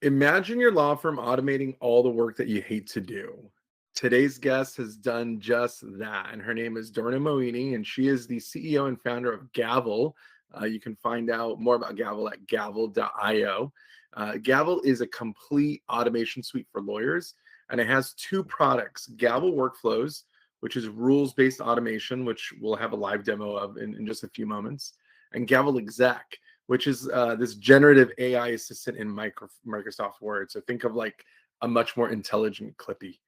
Imagine your law firm automating all the work that you hate to do. Today's guest has done just that, and her name is Dorna Moini, and she is the CEO and founder of Gavel. You can find out more about Gavel at gavel.io. Gavel is a complete automation suite for lawyers, and it has two products: Gavel Workflows, which is rules-based automation, which we'll have a live demo of in just a few moments, and Gavel Exec, which is this generative AI assistant in Microsoft Word. So think of like a much more intelligent Clippy.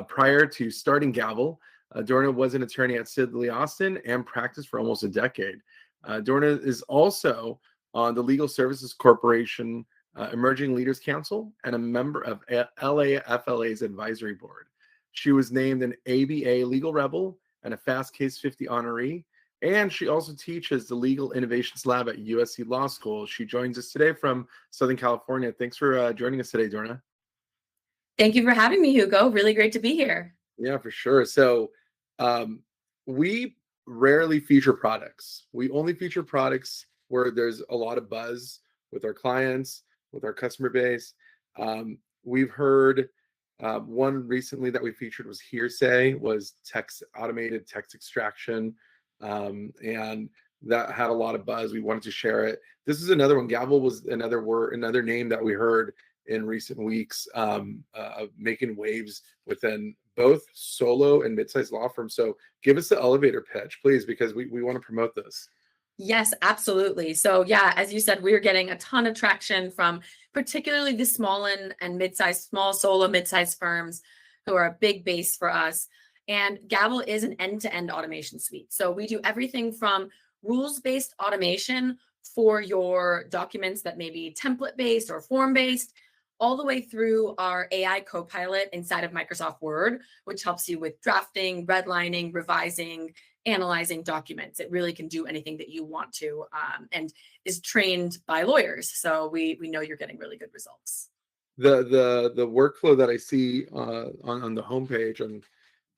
Prior to starting Gavel, Dorna was an attorney at Sidley Austin and practiced for almost a decade. Dorna is also on the Legal Services Corporation Emerging Leaders Council and a member of LAFLA's advisory board. She was named an ABA Legal Rebel and a Fast Case 50 honoree. And she also teaches the Legal Innovations Lab at USC Law School. She joins us today from Southern California. Thanks for joining us today, Dorna. Thank you for having me, Hugo. Really great to be here. Yeah, for sure. So we rarely feature products. We only feature products where there's a lot of buzz with our clients, with our customer base. We've heard one recently that we featured was Hearsay, was automated text extraction. And that had a lot of buzz. We wanted to share it. This is another one. Gavel was another name that we heard in recent weeks, making waves within both solo and mid-sized law firms. So give us the elevator pitch, please, because we want to promote this. Yes, absolutely. So yeah, as you said, we're getting a ton of traction from particularly the small and mid-sized, small solo mid-sized firms who are a big base for us. And Gavel is an end-to-end automation suite. So we do everything from rules-based automation for your documents that may be template-based or form-based, all the way through our AI Copilot inside of Microsoft Word, which helps you with drafting, redlining, revising, analyzing documents. It really can do anything that you want to, and is trained by lawyers. So we know you're getting really good results. The workflow that I see on the homepage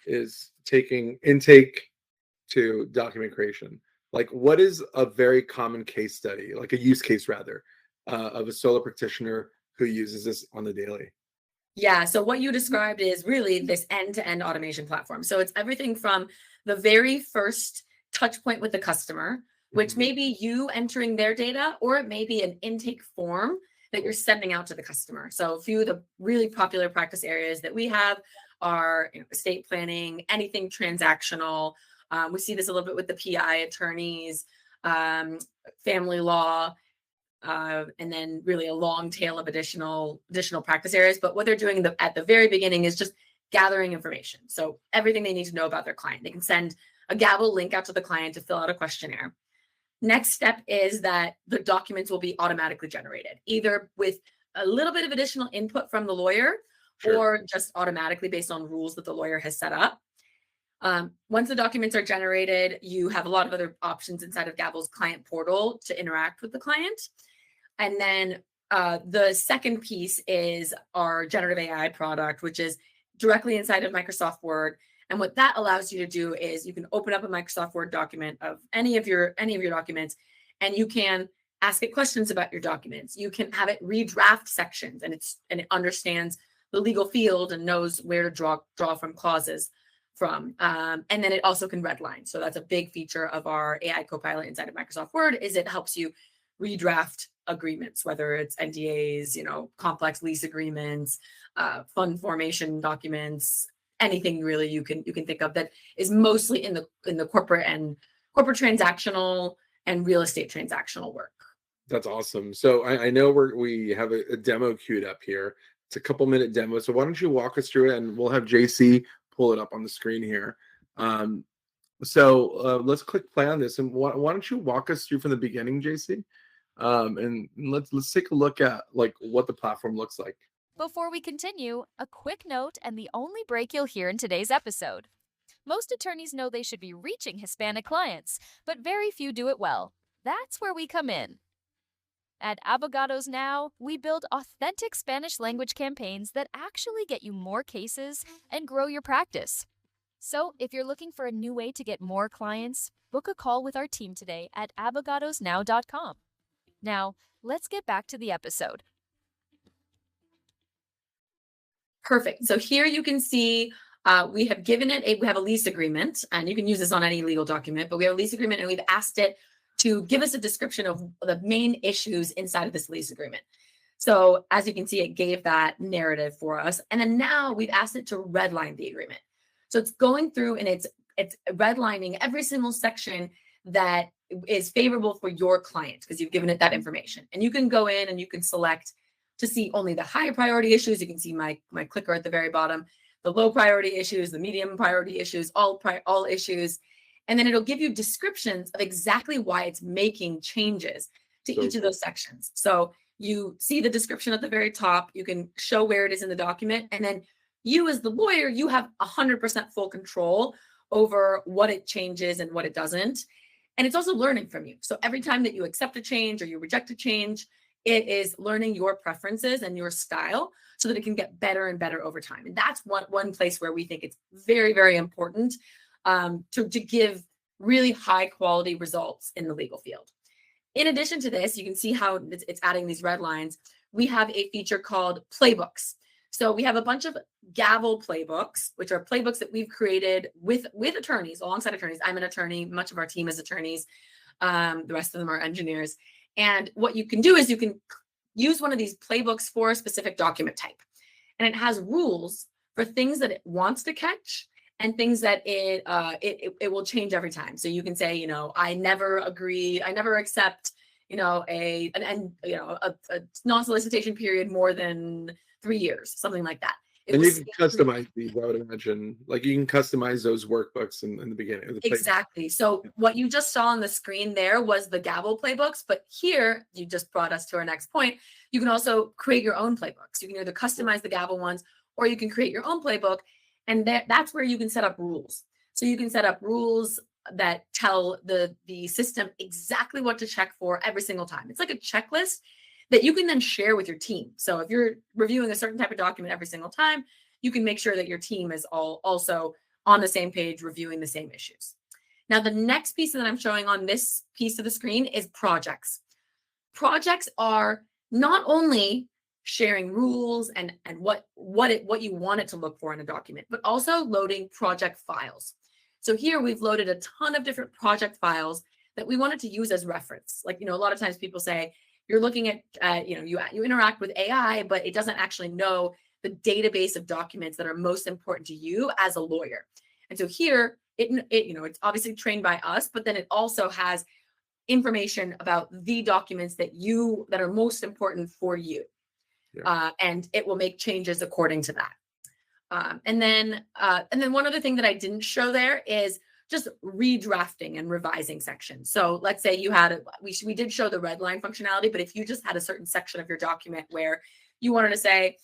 is taking intake to document creation. Like, what is a very common case study, like a use case rather, of a solo practitioner who uses this on the daily? Yeah, so what you described is really this end-to-end automation platform. So it's everything from the very first touch point with the customer, which may be you entering their data, or it may be an intake form that you're sending out to the customer. So a few of the really popular practice areas that we have are estate planning, anything transactional. We see this a little bit with the PI attorneys, family law, and then really a long tail of additional practice areas. But what they're doing at the very beginning is just gathering information. So everything they need to know about their client. They can send a Gavel link out to the client to fill out a questionnaire. Next step is that the documents will be automatically generated, either with a little bit of additional input from the lawyer, Sure. or just automatically based on rules that the lawyer has set up. Once the documents are generated, you have a lot of other options inside of Gavel's client portal to interact with the client. And then the second piece is our generative AI product, which is directly inside of Microsoft Word. And what that allows you to do is you can open up a Microsoft Word document of any of your documents, and you can ask it questions about your documents. You can have it redraft sections, and it understands the legal field and knows where to draw from clauses from. And then it also can redline. So that's a big feature of our AI Copilot inside of Microsoft Word, is it helps you redraft agreements, whether it's NDAs, complex lease agreements, fund formation documents, anything really you can think of that is mostly in the corporate transactional and real estate transactional work. That's awesome. So I know we have a demo queued up here. It's a couple-minute demo. So why don't you walk us through it, and we'll have JC pull it up on the screen here. So let's click play on this, and why don't you walk us through from the beginning, JC? And let's take a look at like what the platform looks like. Before we continue, a quick note and the only break you'll hear in today's episode. Most attorneys know they should be reaching Hispanic clients, but very few do it well. That's where we come in. At Abogados Now, we build authentic Spanish language campaigns that actually get you more cases and grow your practice. So, if you're looking for a new way to get more clients, book a call with our team today at abogadosnow.com. Now, let's get back to the episode. Perfect. So here you can see we have given it we have a lease agreement, and you can use this on any legal document, but we have a lease agreement and we've asked it to give us a description of the main issues inside of this lease agreement. So as you can see, it gave that narrative for us. And then now we've asked it to redline the agreement. So it's going through and it's redlining every single section that is favorable for your client because you've given it that information. And you can go in and you can select to see only the high priority issues. You can see my clicker at the very bottom, the low priority issues, the medium priority issues, all issues. And then it'll give you descriptions of exactly why it's making changes to each of those sections. So you see the description at the very top. You can show where it is in the document. And then you as the lawyer, you have 100% full control over what it changes and what it doesn't. And it's also learning from you. So every time that you accept a change or you reject a change, it is learning your preferences and your style so that it can get better and better over time. And that's one place where we think it's very, very important to give really high quality results in the legal field. In addition to this, you can see how it's adding these red lines. We have a feature called Playbooks. So we have a bunch of Gavel playbooks, which are playbooks that we've created with attorneys, alongside attorneys. I'm an attorney. Much of our team is attorneys. The rest of them are engineers. And what you can do is you can use one of these playbooks for a specific document type. And it has rules for things that it wants to catch and things that it will change every time. So you can say, I never agree, I never accept, a non-solicitation period more than 3 years, something like that. And you can customize these, I would imagine. Like you can customize those workbooks in the beginning of the Exactly. So what you just saw on the screen there was the Gavel playbooks, but here you just brought us to our next point. You can also create your own playbooks. You can either customize the Gavel ones or you can create your own playbook. And that's where you can set up rules. So you can set up rules that tell the system exactly what to check for every single time. It's like a checklist that you can then share with your team. So if you're reviewing a certain type of document every single time, you can make sure that your team is also on the same page, reviewing the same issues. Now, the next piece that I'm showing on this piece of the screen is projects. Projects are not only sharing rules and what you want it to look for in a document, but also loading project files. So here we've loaded a ton of different project files that we wanted to use as reference. Like, a lot of times people say, you're looking at, you interact with AI, but it doesn't actually know the database of documents that are most important to you as a lawyer. And so here, it's obviously trained by us, but then it also has information about the documents that are most important for you. Yeah. And it will make changes according to that. And then one other thing that I didn't show there is just redrafting and revising sections. So let's say you had we did show the redline functionality, but if you just had a certain section of your document where you wanted to say,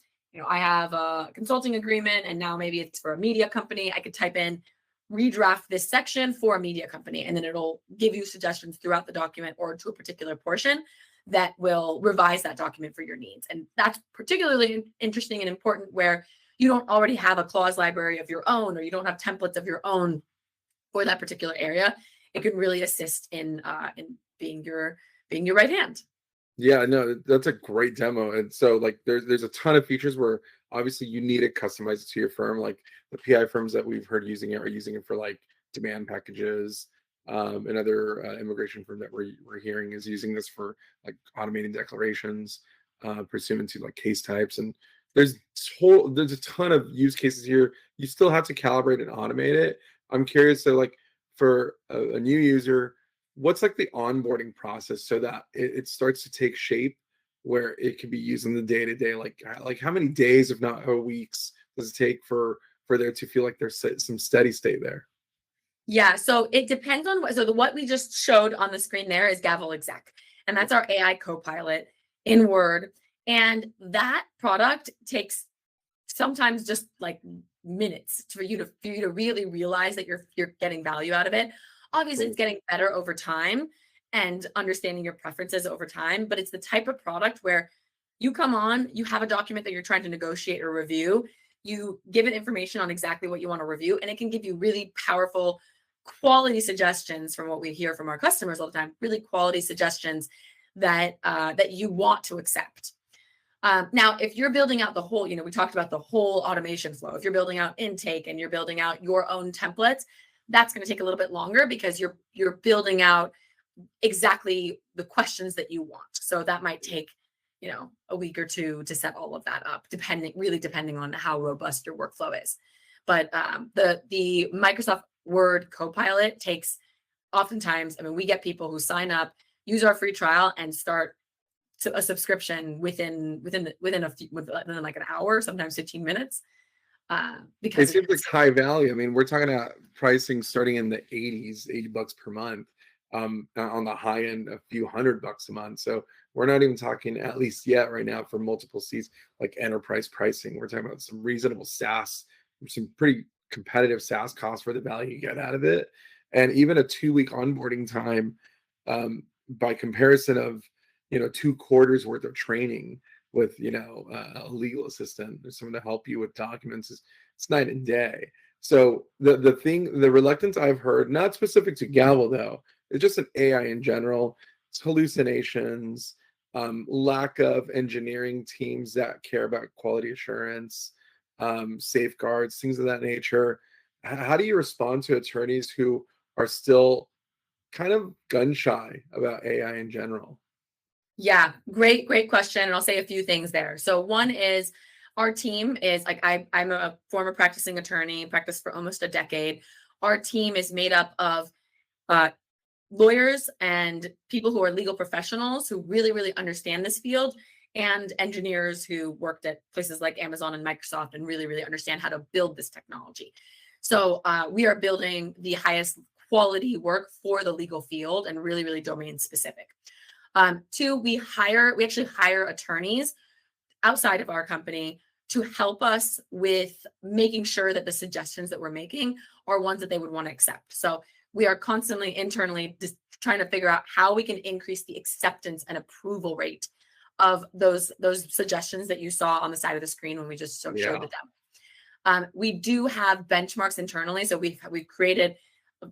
I have a consulting agreement and now maybe it's for a media company, I could type in redraft this section for a media company, and then it'll give you suggestions throughout the document or to a particular portion that will revise that document for your needs. And that's particularly interesting and important where you don't already have a clause library of your own, or you don't have templates of your own for that particular area. It can really assist in being your right hand. Yeah, no, that's a great demo. And so like there's a ton of features where obviously you need to customize it to your firm. Like the PI firms that we've heard using it are using it for like demand packages. Another immigration firm that we're hearing is using this for like automating declarations, pursuant to like case types. And there's a ton of use cases here. You still have to calibrate and automate it. I'm curious, so like for a new user, what's like the onboarding process so that it starts to take shape where it can be used in the day-to-day? Like how many days, if not weeks, does it take for there to feel like there's some steady state there? Yeah, so it depends on what we just showed on the screen there is Gavel Exec, and that's our AI co-pilot in Word. And that product takes sometimes just like minutes for you to really realize that you're getting value out of it. Obviously, it's getting better over time and understanding your preferences over time, but it's the type of product where you come on, you have a document that you're trying to negotiate or review, you give it information on exactly what you want to review, and it can give you really powerful quality suggestions from what we hear from our customers all the time, really quality suggestions that you want to accept. Now, if you're building out the whole, we talked about the whole automation flow. If you're building out intake and you're building out your own templates, that's going to take a little bit longer because you're building out exactly the questions that you want. So that might take, a week or two to set all of that up, depending on how robust your workflow is. But the Microsoft Word Copilot takes oftentimes, we get people who sign up, use our free trial, and start a subscription within like an hour, sometimes 15 minutes. It Because seems like high value. We're talking about pricing starting in the 80s, $80 per month. On the high end, a few $100 a month. So we're not even talking, at least yet right now, for multiple seats like enterprise pricing. We're talking about some reasonable SaaS, some pretty competitive SaaS costs for the value you get out of it. And even a 2-week onboarding time, by comparison of 2 quarters worth of training with a legal assistant or someone to help you with documents, it's night and day. So the reluctance I've heard, not specific to Gavel though, it's just an AI in general. It's hallucinations, lack of engineering teams that care about quality assurance, safeguards, things of that nature. How do you respond to attorneys who are still kind of gun shy about AI in general? Yeah, great question. And I'll say a few things there. So one is our team is like, I'm a former practicing attorney, practiced for almost a decade. Our team is made up of lawyers and people who are legal professionals who really, really understand this field, and engineers who worked at places like Amazon and Microsoft and really, really understand how to build this technology. So we are building the highest quality work for the legal field and really, really domain specific. 2, we actually hire attorneys outside of our company to help us with making sure that the suggestions that we're making are ones that they would want to accept. So we are constantly internally just trying to figure out how we can increase the acceptance and approval rate of those suggestions that you saw on the side of the screen when we just showed the demo. We do have benchmarks internally. So we've created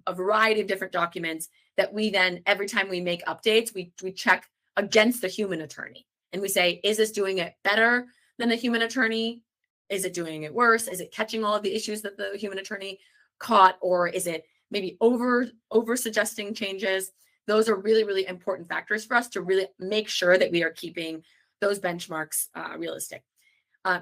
a variety of different documents that we then, every time we make updates, we check against the human attorney. And we say, is this doing it better than the human attorney? Is it doing it worse? Is it catching all of the issues that the human attorney caught? Or is it maybe over suggesting changes? Those are really, really important factors for us to really make sure that we are keeping those benchmarks realistic.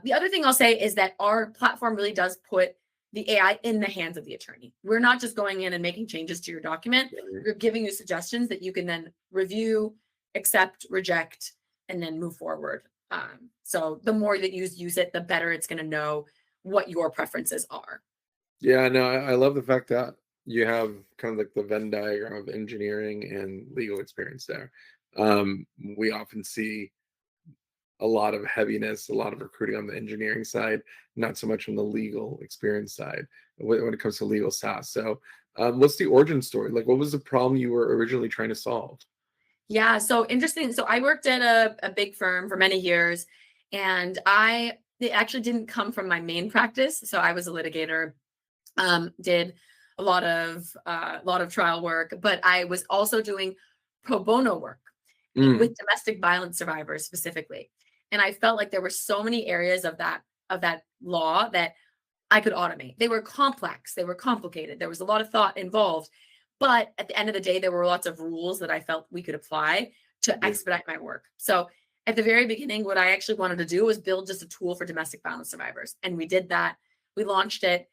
The other thing I'll say is that our platform really does put the AI in the hands of the attorney. We're not just going in and making changes to your document. We're giving you suggestions that you can then review, accept, reject, and then move forward. So the more that you use it, the better it's going to know what your preferences are. Yeah, no, I love the fact that you have kind of like the Venn diagram of engineering and legal experience there. We often see a lot of heaviness, a lot of recruiting on the engineering side, not so much on the legal experience side when it comes to legal SaaS. So what's the origin story? Like, what was the problem you were originally trying to solve? Yeah, so interesting. So I worked at a big firm for many years, and it actually didn't come from my main practice. So I was a litigator, did a lot of trial work, but I was also doing pro bono work with domestic violence survivors specifically. And I felt like there were so many areas of that law that I could automate. They were complex, they were complicated. There was a lot of thought involved, but at the end of the day, there were lots of rules that I felt we could apply to expedite my work. So at the very beginning, what I actually wanted to do was build just a tool for domestic violence survivors. And we did that. We launched it.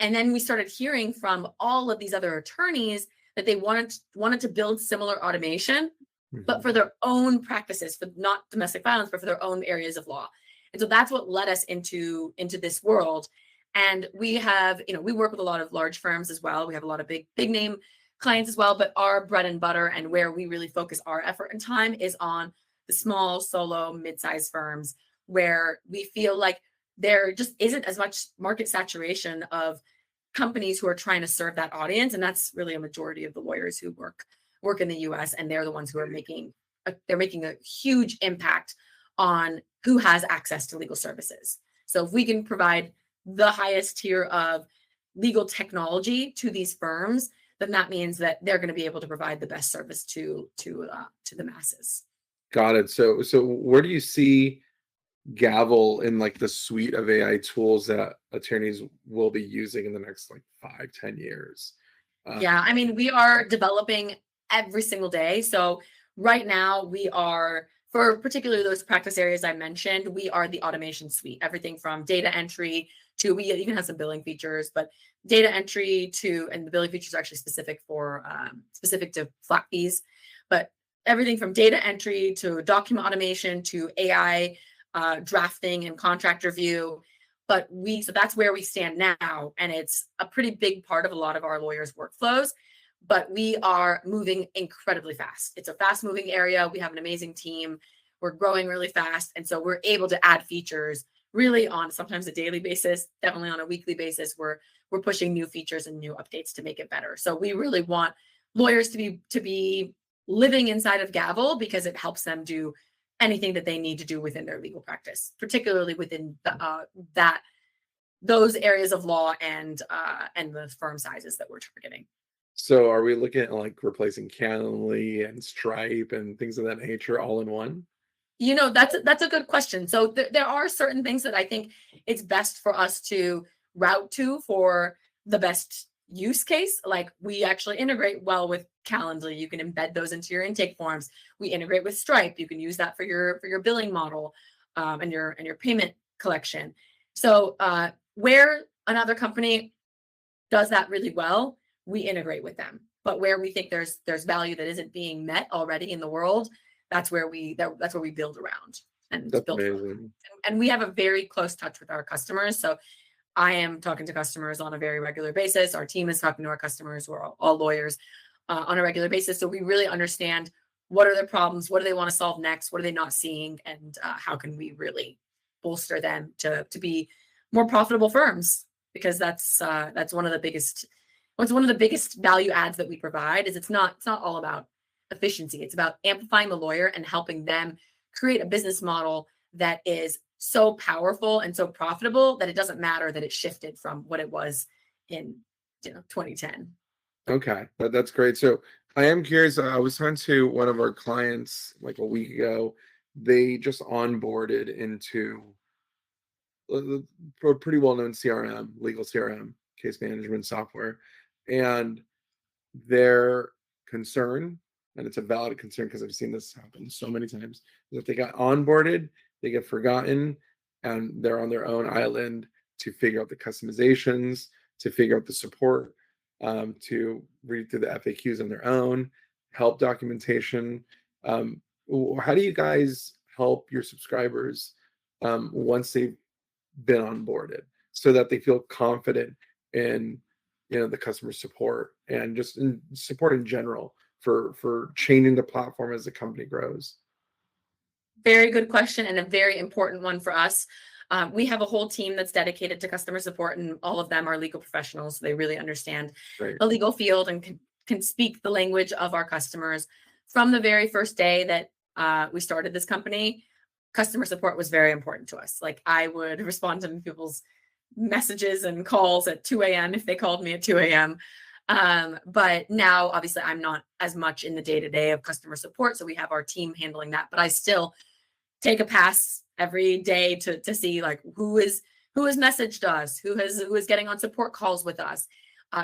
And then we started hearing from all of these other attorneys that they wanted to build similar automation, but for their own practices, for not domestic violence, but for their own areas of law. And so that's what led us into this world. And we have, we work with a lot of large firms as well. We have a lot of big name clients as well, but our bread and butter and where we really focus our effort and time is on the small, solo, mid-sized firms, where we feel like there just isn't as much market saturation of companies who are trying to serve that audience. And that's really a majority of the lawyers who work in the US, and they're the ones who are making a huge impact on who has access to legal services. So if we can provide the highest tier of legal technology to these firms, then that means that they're going to be able to provide the best service to the masses. Got it. So where do you see Gavel in like the suite of AI tools that attorneys will be using in the next like 5-10 years? Yeah, I mean, we are developing every single day. So right now we are, for particularly those practice areas I mentioned, we are the automation suite, everything from data entry to, we even have some billing features, but data entry to, and the billing features are actually specific for, specific to flat fees, but everything from data entry to document automation to AI drafting and contract review. But so that's where we stand now. And it's a pretty big part of a lot of our lawyers' workflows. But we are moving incredibly fast. It's a fast moving area. We have an amazing team. We're growing really fast. And so we're able to add features really on sometimes a daily basis, definitely on a weekly basis. We're pushing new features and new updates to make it better. So we really want lawyers to be living inside of Gavel because it helps them do anything that they need to do within their legal practice, particularly within those areas of law and the firm sizes that we're targeting. So are we looking at like replacing Calendly and Stripe and things of that nature all in one? That's a good question. So there are certain things that I think it's best for us to route to for the best use case. Like we actually integrate well with Calendly. You can embed those into your intake forms. We integrate with Stripe. You can use that for your billing model and your payment collection. So where another company does that really well, we integrate with them. But where we think there's value that isn't being met already in the world, that's where we build around and That's build. amazing. And we have a very close touch with our customers. So I am talking to customers on a very regular basis. Our team is talking to our customers. We're all lawyers on a regular basis. So we really understand what are their problems, what do they want to solve next, what are they not seeing, and how can we really bolster them to be more profitable firms? Because that's one of the biggest. What's one of the biggest value adds that we provide is it's not all about efficiency. It's about amplifying the lawyer and helping them create a business model that is so powerful and so profitable that it doesn't matter that it shifted from what it was in 2010. Okay, that's great. So I am curious. I was talking to one of our clients like a week ago. They just onboarded into a pretty well-known CRM, legal CRM, case management software, and their concern, and it's a valid concern because I've seen this happen so many times, is if they got onboarded, they get forgotten, and they're on their own island to figure out the customizations, to figure out the support, to read through the FAQs on their own, help documentation. How do you guys help your subscribers once they've been onboarded so that they feel confident in the customer support and just in support in general for changing the platform as the company grows? Very good question and a very important one for us. We have a whole team that's dedicated to customer support, and all of them are legal professionals. So they really understand Right. the legal field and can speak the language of our customers. From the very first day that we started this company, customer support was very important to us. Like I would respond to people's messages and calls at 2 a.m. if they called me at 2 a.m. But now, obviously, I'm not as much in the day-to-day of customer support, so we have our team handling that. But I still take a pass every day to see like who has messaged us, who is getting on support calls with us.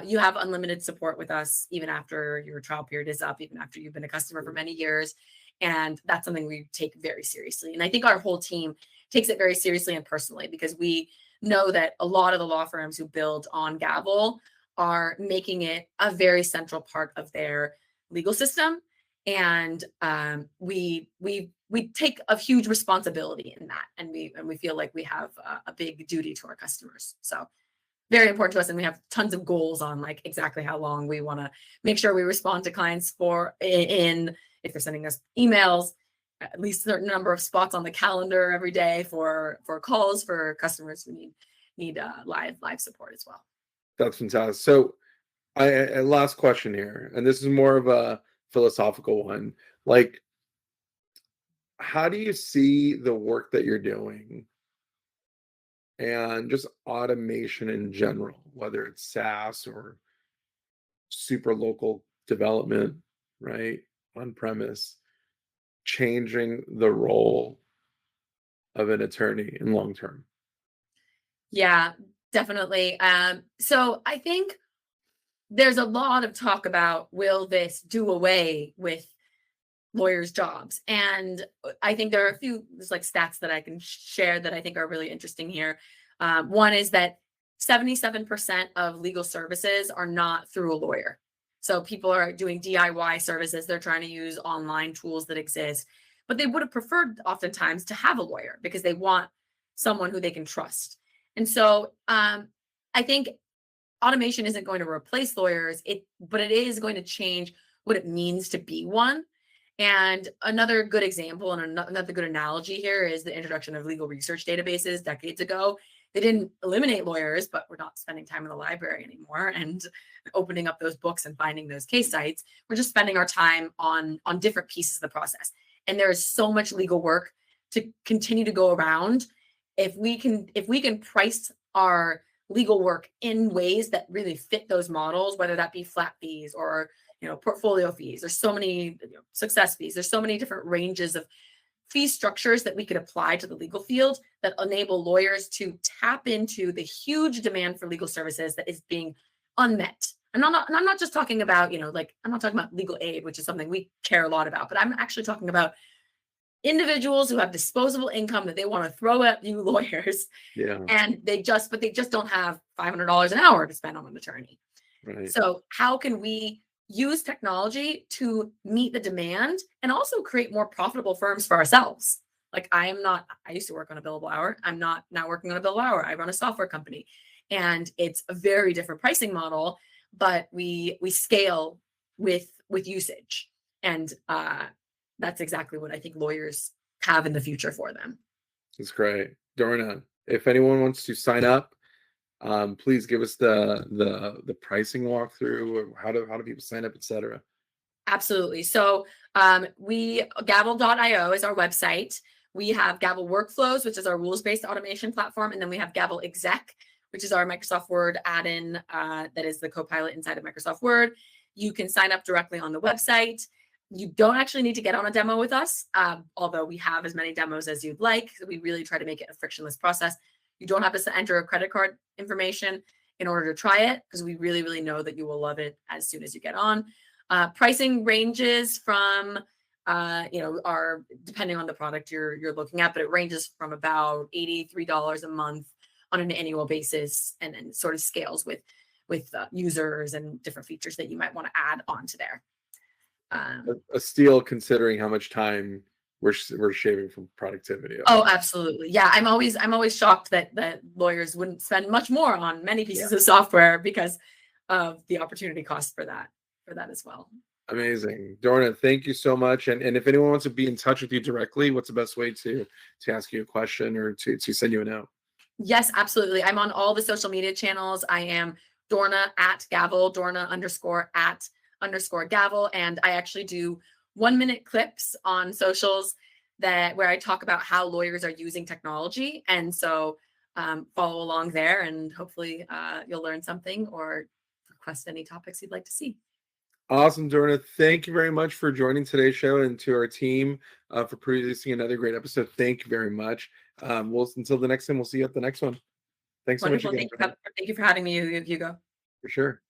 You have unlimited support with us even after your trial period is up, even after you've been a customer for many years. And that's something we take very seriously. And I think our whole team takes it very seriously and personally because we know that a lot of the law firms who build on Gavel are making it a very central part of their legal system. And we take a huge responsibility in that. And we feel like we have a big duty to our customers. So very important to us. And we have tons of goals on like exactly how long we want to make sure we respond to clients if they're sending us emails, at least a certain number of spots on the calendar every day for calls for customers who need live support as well. That's fantastic. So I last question here, and this is more of a philosophical one. Like, how do you see the work that you're doing and just automation in general, whether it's SaaS or super local development, right, on premise, changing the role of an attorney in long term. Yeah, definitely. So I think there's a lot of talk about, will this do away with lawyers' jobs? And I think there are a few, there's like stats that I can share that I think are really interesting here. One is that 77% of legal services are not through a lawyer. So people are doing DIY services. They're trying to use online tools that exist, but they would have preferred oftentimes to have a lawyer because they want someone who they can trust. And so I think automation isn't going to replace lawyers, but it is going to change what it means to be one. And another good example and another good analogy here is the introduction of legal research databases decades ago. They didn't eliminate lawyers, but we're not spending time in the library anymore and opening up those books and finding those case sites. We're just spending our time on different pieces of the process. And there is so much legal work to continue to go around. If we can price our legal work in ways that really fit those models, whether that be flat fees or portfolio fees, there's so many success fees, there's so many different ranges of fee structures that we could apply to the legal field that enable lawyers to tap into the huge demand for legal services that is being unmet. And I'm not just talking about, I'm not talking about legal aid, which is something we care a lot about, but I'm actually talking about individuals who have disposable income that they want to throw at you lawyers. Yeah. And they just don't have $500 an hour to spend on an attorney. Right. So how can we use technology to meet the demand and also create more profitable firms for ourselves? Like I used to work on a billable hour. I'm not now working on a billable hour. I run a software company and it's a very different pricing model, but we scale with usage. And that's exactly what I think lawyers have in the future for them. That's great. Dorna, if anyone wants to sign up, please give us the pricing walkthrough, or how do people sign up, etc. Absolutely. So Gavel.io is our website. We have Gavel Workflows, which is our rules-based automation platform. And then we have Gavel Exec, which is our Microsoft Word add-in that is the Copilot inside of Microsoft Word. You can sign up directly on the website. You don't actually need to get on a demo with us, although we have as many demos as you'd like. So we really try to make it a frictionless process. You don't have to enter a credit card information in order to try it, because we really, really know that you will love it as soon as you get on. Pricing ranges from, depending on the product you're looking at, but it ranges from about $83 a month on an annual basis, and then sort of scales with users and different features that you might want to add onto there. A steal considering how much time we're shaving from productivity. Oh, absolutely. Yeah. I'm always shocked that lawyers wouldn't spend much more on many pieces of software because of the opportunity cost for that as well. Amazing. Dorna, thank you so much. And if anyone wants to be in touch with you directly, what's the best way to ask you a question or to send you a note? Yes, absolutely. I'm on all the social media channels. I am Dorna at Gavel, Dorna _at _Gavel. And I actually do 1-minute clips on socials where I talk about how lawyers are using technology. And so follow along there, and hopefully you'll learn something or request any topics you'd like to see. Awesome, Dorna. Thank you very much for joining today's show, and to our team for producing another great episode. Thank you very much. Until the next time, we'll see you at the next one. Thanks so much again. Thank you for having me, Hugo. For sure.